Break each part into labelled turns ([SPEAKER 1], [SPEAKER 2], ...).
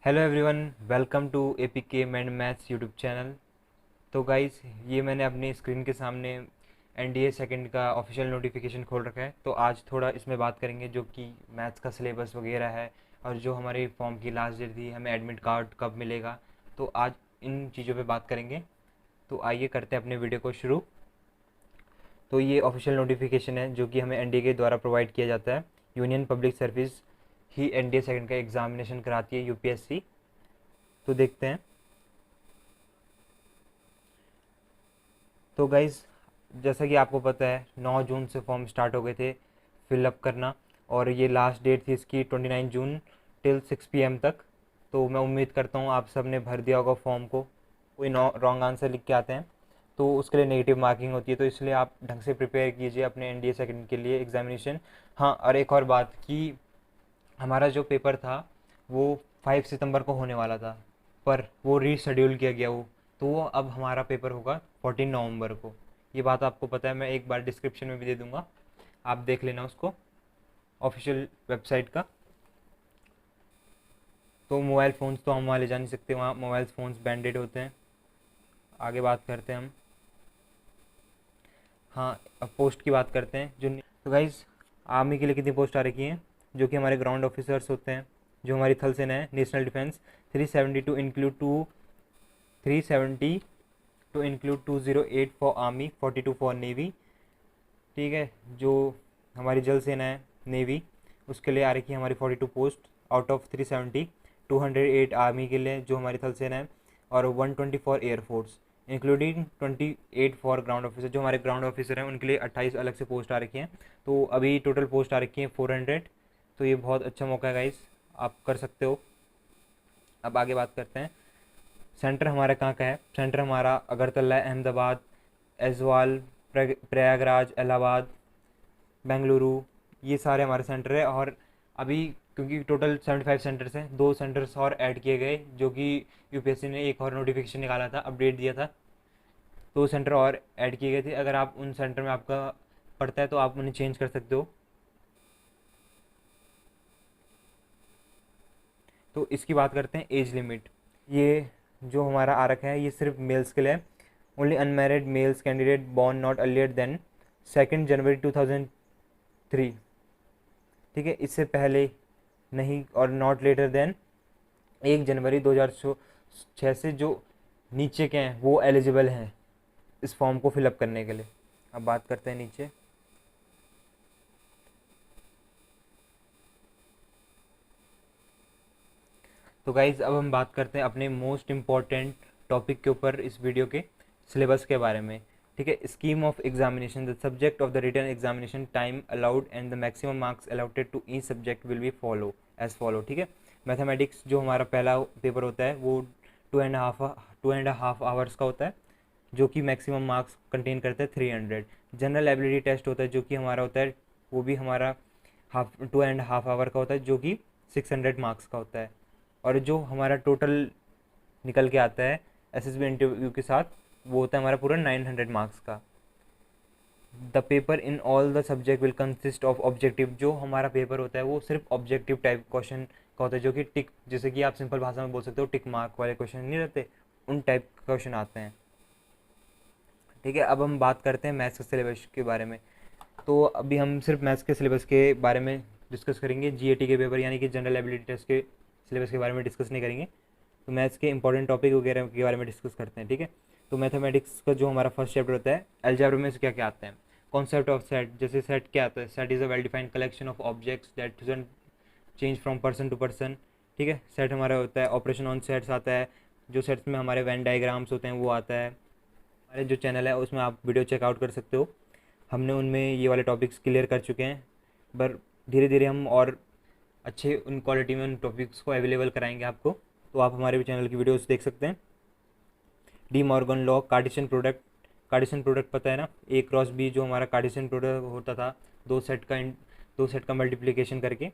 [SPEAKER 1] Hello everyone, welcome to APK and maths YouTube channel. तो guys, ये मैंने अपनी स्क्रीन के सामने एनडीए सेकंड का ऑफिशियल नोटिफिकेशन खोल रखा है। तो आज थोड़ा इसमें बात करेंगे जो कि मैथ्स का सिलेबस वगैरह है, और जो हमारे फॉर्म की लास्ट डेट थी, हमें एडमिट कार्ड कब मिलेगा। तो आज इन चीज़ों पे बात करेंगे। तो आइए करते हैं अपने वीडियो को शुरू। तो ये ऑफिशियल नोटिफिकेशन है जो कि हमें एनडीए के द्वारा प्रोवाइड किया जाता है। यूनियन पब्लिक सर्विस ही एनडीए सेकंड का एग्जामिनेशन कराती है, यूपीएससी। तो देखते हैं। तो गाइज़, जैसा कि आपको पता है 9 जून से फॉर्म स्टार्ट हो गए थे फिलअप करना, और ये लास्ट डेट थी इसकी 29 जून टिल 6 PM तक। तो मैं उम्मीद करता हूँ आप सब ने भर दिया होगा फॉर्म को। कोई रॉन्ग आंसर लिख के आते हैं तो उसके लिए नेगेटिव मार्किंग होती है, तो इसलिए आप ढंग से प्रिपेयर कीजिए अपने एनडीए सेकंड के लिए एग्जामिनेशन। हाँ, और एक और बात कि हमारा जो पेपर था वो 5 सितंबर को होने वाला था, पर वो रीशेड्यूल किया गया तो वो अब हमारा पेपर होगा 14 नवंबर को। ये बात आपको पता है, मैं एक बार डिस्क्रिप्शन में भी दे दूंगा, आप देख लेना उसको, ऑफिशियल वेबसाइट का। तो मोबाइल फ़ोन्स तो हम वहाँ ले जा नहीं सकते, वहाँ मोबाइल फ़ोन्स बैंडेड होते हैं। आगे बात करते हैं हम। हाँ, अब पोस्ट की बात करते हैं। तो गाइज़, आर्मी के लिए कितनी पोस्ट आ रखी हैं, जो कि हमारे ग्राउंड ऑफिसर्स होते हैं, जो हमारी थल सेना है, national defence 370 to include 208 for army, 42 for navy. ठीक है, जो हमारी जल सेना है, नेवी, उसके लिए आ रखी है हमारी 42 पोस्ट आउट ऑफ 370। 208 आर्मी के लिए जो हमारी थल सेना है, और 120 for air force, including 28 for ground officer. जो हमारे ग्राउंड ऑफिसर हैं उनके लिए 28 अलग से पोस्ट आ रखी हैं। तो अभी टोटल पोस्ट आ रखी हैं 400। तो ये बहुत अच्छा मौका है गाइस, आप कर सकते हो। अब आगे बात करते हैं। सेंटर हमारा कहाँ का है। सेंटर हमारा अगरतला, अहमदाबाद, ऐज़वाल, प्रयागराज, इलाहाबाद, बेंगलुरु, ये सारे हमारे सेंटर है। और अभी क्योंकि टोटल 75 सेंटर्स हैं, 2 सेंटर्स और ऐड किए गए, जो कि यूपीएससी ने एक और नोटिफिकेशन निकाला था, अपडेट दिया था। 2 सेंटर और ऐड किए गए थे। अगर आप उन सेंटर में आपका पड़ता है तो आप उन्हें चेंज कर सकते हो। तो इसकी बात करते हैं एज लिमिट। ये जो हमारा आरक है ये सिर्फ मेल्स के लिए है। Only unmarried males candidate born not earlier than 2 January 2003। ठीक है, इससे पहले नहीं, और नॉट लेटर देन 1 जनवरी 2006 से जो नीचे के हैं वो एलिजिबल हैं इस फॉर्म को फिलअप करने के लिए। अब बात करते हैं नीचे। तो गाइज, अब हम बात करते हैं अपने मोस्ट इम्पॉर्टेंट टॉपिक के ऊपर, इस वीडियो के सिलेबस के बारे में। ठीक है, scheme of examination, the subject of the written examination, time allowed and the maximum marks allotted to each subject will be follow as follow. ठीक है, मैथमेटिक्स जो हमारा पहला पेपर होता है वो 2.5 आवर्स का होता है, जो कि मैक्सिमम मार्क्स कंटेन करता है 300। जनरल एबिलिटी टेस्ट होता है जो कि हमारा होता है, वो भी हमारा 2.5 आवर का होता है, जो कि 600 मार्क्स का होता है। और जो हमारा टोटल निकल के आता है एसएसबी इंटरव्यू के साथ, वो होता है हमारा पूरा 900 मार्क्स का। The paper in all the subject will consist of objective. जो हमारा पेपर होता है वो सिर्फ ऑब्जेक्टिव टाइप क्वेश्चन का होता है, जो कि टिक, जैसे कि आप सिंपल भाषा में बोल सकते हो, टिक मार्क वाले क्वेश्चन नहीं रहते, उन टाइप क्वेश्चन आते हैं। ठीक है, अब हम बात करते हैं मैथ्स के सिलेबस के बारे में। तो अभी हम सिर्फ मैथ्स के सिलेबस के बारे में डिस्कस करेंगे, जीएटी के पेपर यानी कि जनरल एबिलिटी टेस्ट के सिलेबस के बारे में डिस्कस नहीं करेंगे। तो मैथ्स के इंपॉर्टेंट टॉपिक वगैरह के बारे में डिस्कस करते हैं। ठीक है, तो मैथमेटिक्स का जो हमारा फर्स्ट चैप्टर होता है, अलजेब्रा में से क्या क्या आता है। कॉन्सेप्ट ऑफ सेट, जैसे सेट क्या आता है, set is a well defined collection of objects that doesn't change from person to person. ठीक है, सेट हमारा होता है, ऑपरेशन ऑन सेट्स आता है, जो सेट्स में हमारे वेन डायग्राम्स होते हैं वो आता है। हमारे जो चैनल है उसमें आप वीडियो चेकआउट कर सकते हो, हमने उनमें ये वाले टॉपिक्स क्लियर कर चुके हैं। पर धीरे धीरे हम और अच्छे उन क्वालिटी में उन टॉपिक्स को अवेलेबल कराएंगे आपको। तो आप हमारे भी चैनल की वीडियोस देख सकते हैं। De Morgan law, Cartesian product. Cartesian product पता है ना, ए क्रॉस बी, जो हमारा कार्टेशियन प्रोडक्ट होता था, दो सेट का मल्टीप्लिकेशन करके।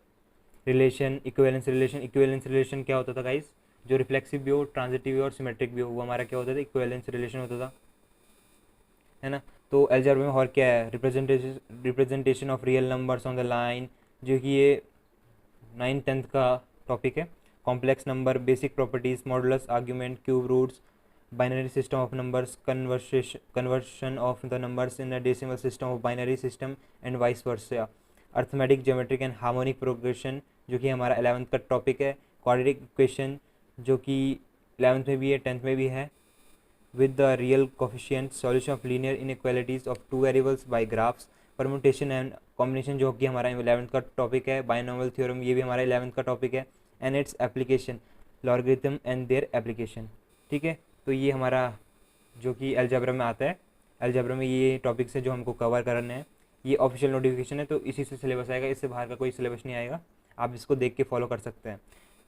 [SPEAKER 1] Relation, equivalence relation. Equivalence relation क्या होता था गाइस, जो रिफ्लेक्सिव भी हो, ट्रांजिटिव भी हो और सिमेट्रिक भी हो, वो हमारा क्या होता था, इक्विवेलेंस रिलेशन होता था, है ना। तो अलजेब्रा में और क्या है, representation of real numbers on the line, जो कि ये 9th 10th का टॉपिक है। complex number, basic properties, modulus, argument, cube roots, binary system of numbers, conversion of the numbers in a decimal system of binary system and vice versa, arithmetic, geometric and harmonic progression जो कि हमारा 11th का topic है, quadratic equation जो कि 11th में भी है 10th में भी है, with the real coefficient, solution of linear inequalities of two variables by graphs, permutation and combination जो कि हमारा 11th का टॉपिक है, बाइनोमियल थ्योरम ये भी हमारा 11th का टॉपिक है, and its application, logarithm and their application. ठीक है, तो ये हमारा जो कि अलजेब्रा में आता है, अलजेब्रा में ये टॉपिक्स है जो हमको कवर करने हैं। ये ऑफिशियल नोटिफिकेशन है तो इसी से सिलेबस आएगा, इससे बाहर का कोई सिलेबस नहीं आएगा, आप इसको देख के फॉलो कर सकते हैं।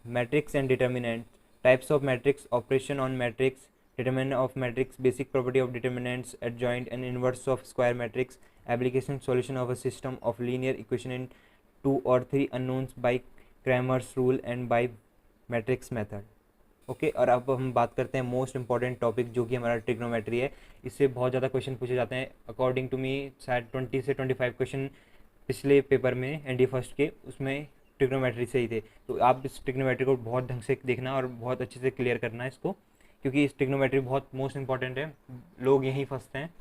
[SPEAKER 1] Matrix and determinant, types of matrix, operation on matrix, determinant of matrix, basic property of determinants, adjoint and inverse of square matrix, application, solution of a system of linear equation in 2 or 3 unknowns by Cramer's rule and by matrix method। Okay, और अब हम बात करते हैं most important topic जो कि हमारा trigonometry है। इससे बहुत ज़्यादा क्वेश्चन पूछे जाते हैं, अकॉर्डिंग टू मी शायद 20 से 25 क्वेश्चन पिछले पेपर में एनडी फर्स्ट के उसमें ट्रिग्नोमेट्री से ही थे। तो आप इस ट्रिग्नोमेट्री को बहुत ढंग से देखना और बहुत अच्छे से क्लियर करना है इसको, क्योंकि इस ट्रिग्नोमेट्री बहुत मोस्ट इंपॉर्टेंट है, लोग यहीं फंसते हैं।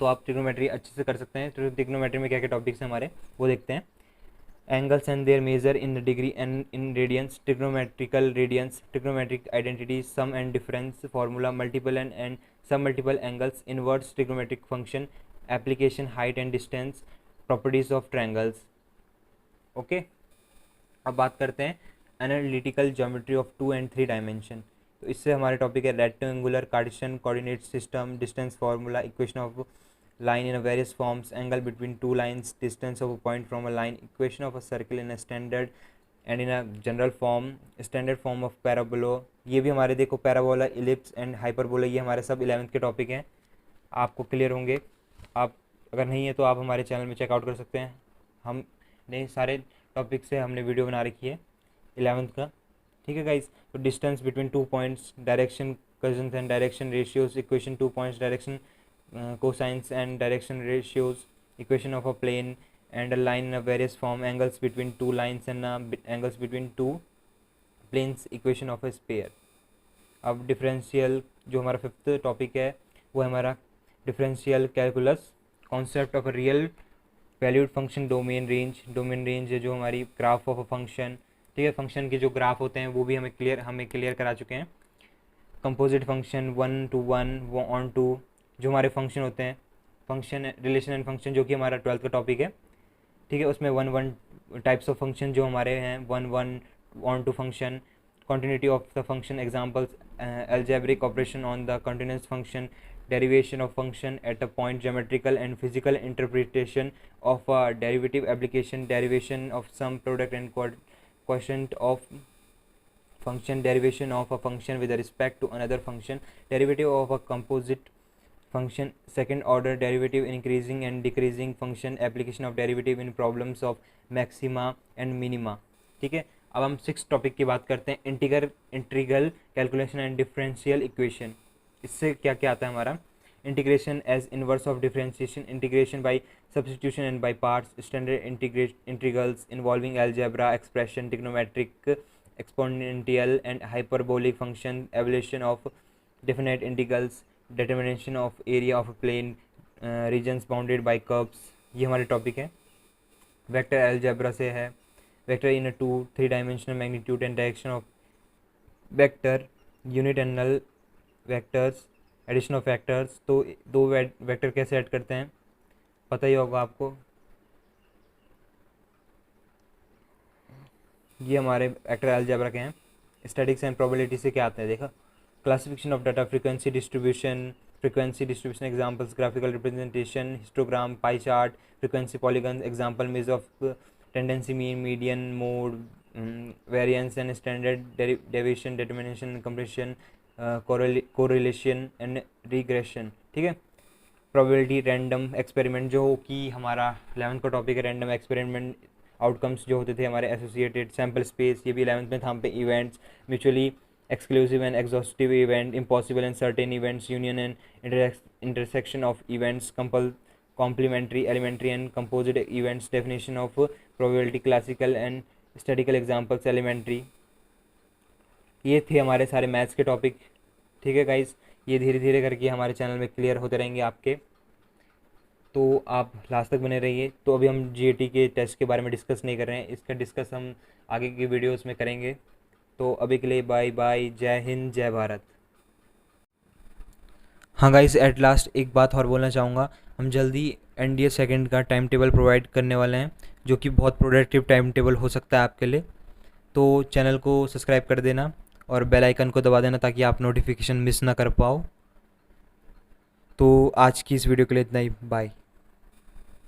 [SPEAKER 1] तो आप ट्रिग्नोमेट्री अच्छे से कर सकते हैं। तो ट्रिग्नोमेट्री में क्या क्या टॉपिक्स हैं हमारे वो देखते हैं। Angles and their measure in the degree and in radians, trigonometrical radians, trigonometric identity, sum and difference formula, multiple and sub multiple angles, inverse trigonometric function, application, height and distance, properties of triangles. Okay, अब बात करते हैं analytical geometry of 2 and 3 dimension. तो इससे हमारे topic है rectangular Cartesian coordinate system, distance formula, equation of line in a various forms, angle between two lines, distance of a point from a line, equation of a circle in a standard and in a general form, standard form of parabola। ये भी हमारे देखो parabola, ellipse and hyperbola, ये हमारे सब 11th के topic हैं, आपको क्लियर होंगे। आप अगर नहीं है तो आप हमारे चैनल में चेकआउट कर सकते हैं, हमने सारे टॉपिक से हमने वीडियो बना रखी है 11th का। ठीक है गाइज, तो distance between 2 points, direction cousins and direction ratios, equation 2 points, direction cosines and direction ratios, equation of a plane and a line in a various form, angles between two lines and angles between two planes, equation of a sphere। अब differential जो हमारा 5th topic है वो है हमारा differential calculus, concept of real valued function, domain range, domain range है जो हमारी ग्राफ ऑफ अ फंक्शन। ठीक है, फंक्शन के जो ग्राफ होते हैं वो भी हमें क्लियर करा चुके हैं। कंपोजिट फंक्शन, 1 to 1, 1 to, जो हमारे फंक्शन होते हैं, फंक्शन रिलेशन एंड फंक्शन जो कि हमारा 12th का टॉपिक है। ठीक है, उसमें 1 टाइप्स ऑफ फंक्शन जो हमारे हैं, 1 onto function, continuity of the function, examples, algebraic operation on the continuous function, derivation of function at a point, geometrical and physical interpretation of a derivative, application, derivation of sum product and quotient of function, derivation of a function with respect to another function, derivative of a composite function, second order derivative, increasing and decreasing function, application of derivative in problems of maxima and minima। ठीक है, अब हम 6th topic की बात करते हैं, integral calculation and differential equation. इससे क्या क्या आता है हमारा, integration as inverse of differentiation, integration by substitution and by parts, standard integrals involving algebra, expression, trigonometric, exponential and hyperbolic function, evaluation of definite integrals, determination of area of a plane, regions bounded by curves। ये हमारे topic है। Vector algebra से है, vector in 2-3 dimensional magnitude and direction of vector, unit and null vectors, addition of vectors. तो दो vector कैसे add करते हैं पता ही होगा आपको। ये हमारे वेक्टर अलजेब्रा के हैं। स्टैटिक्स एंड प्रोबेबिलिटी से क्या आता है देखा, classification of data, frequency distribution examples, graphical representation, histogram, pie chart, frequency polygons, example, measure of tendency, mean, median, mode, variance and standard deviation, determination, compression, correlation and regression। ठीक है, probability, random experiment जो कि हमारा 11th का topic है, random experiment outcomes जो होते थे हमारे एसोसिएटेड, सैम्पल स्पेस ये भी 11th में था, हम पे events, mutually exclusive and exhaustive event, impossible and certain events, union and intersection of events, complementary, elementary and composite events, definition of probability, classical and statistical examples, elementary। ये थे हमारे सारे मैथ्स के टॉपिक। ठीक है गाइस, ये धीरे धीरे करके हमारे चैनल में क्लियर होते रहेंगे आपके, तो आप लास्ट तक बने रहिए। तो अभी हम जीएटी के टेस्ट के बारे में डिस्कस नहीं कर रहे हैं, इसका डिस्कस हम आगे की वीडियोस में करेंगे। तो अभी के लिए बाय बाय, जय हिंद, जय भारत। हाँ गाइस, एट लास्ट एक बात और बोलना चाहूँगा, हम जल्दी एनडीए सेकंड का टाइम टेबल प्रोवाइड करने वाले हैं, जो कि बहुत प्रोडक्टिव टाइम टेबल हो सकता है आपके लिए। तो चैनल को सब्सक्राइब कर देना और बेल आइकन को दबा देना ताकि आप नोटिफिकेशन मिस ना कर पाओ। तो आज की इस वीडियो के लिए इतना ही, बाय।